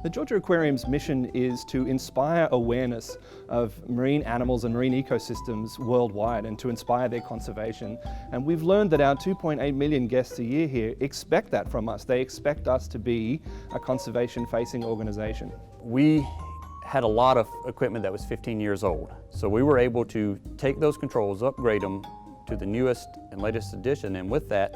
The Georgia Aquarium's mission is to inspire awareness of marine animals and marine ecosystems worldwide and to inspire their conservation. And we've learned that our 2.8 million guests a year here expect that from us. They expect us to be a conservation-facing organization. We had a lot of equipment that was 15 years old. So we were able to take those controls, upgrade them to the newest and latest edition, and with that,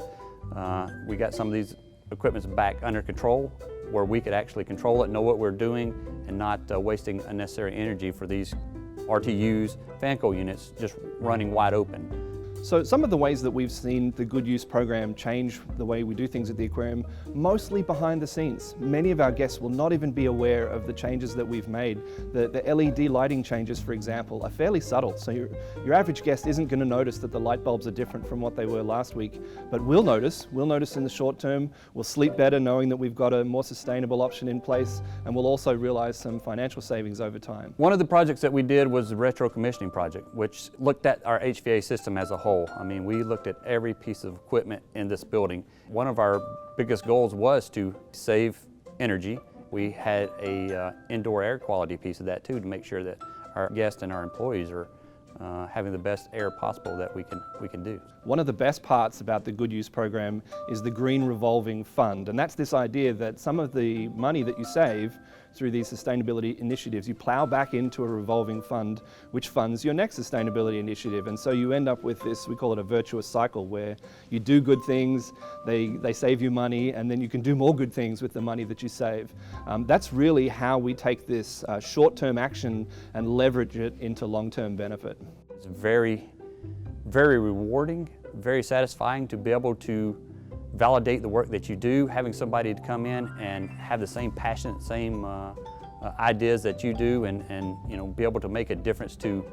we got some of these equipments back under control where we could actually control it, know what we're doing, and not wasting unnecessary energy for these RTUs, fan coil units just running wide open. So some of the ways that we've seen the GoodUse program change the way we do things at the aquarium, mostly behind the scenes. Many of our guests will not even be aware of the changes that we've made. The LED lighting changes, for example, are fairly subtle. So your average guest isn't going to notice that the light bulbs are different from what they were last week, but we'll notice in the short term. We'll sleep better knowing that we've got a more sustainable option in place, and we'll also realize some financial savings over time. One of the projects that we did was the retro commissioning project, which looked at our HVA system as a whole. I mean, we looked at every piece of equipment in this building. One of our biggest goals was to save energy. We had a indoor air quality piece of that too, to make sure that our guests and our employees are having the best air possible that we can do. One of the best parts about the GoodUse program is the green revolving fund, and that's this idea that some of the money that you save through these sustainability initiatives, you plow back into a revolving fund which funds your next sustainability initiative, and so you end up with this, we call it a virtuous cycle, where you do good things, they save you money, and then you can do more good things with the money that you save. That's really how we take this short-term action and leverage it into long-term benefit. It's very, very rewarding, very satisfying to be able to validate the work that you do, having somebody to come in and have the same passion, same ideas that you do, and you know, be able to make a difference to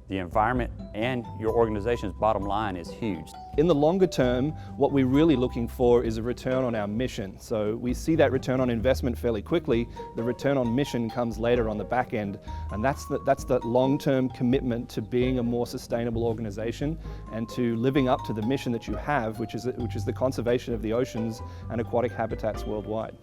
the environment and your organization's bottom line is huge. In the longer term, what we're really looking for is a return on our mission. So we see that return on investment fairly quickly. The return on mission comes later on the back end, and that's the long-term commitment to being a more sustainable organization and to living up to the mission that you have, which is the conservation of the oceans and aquatic habitats worldwide.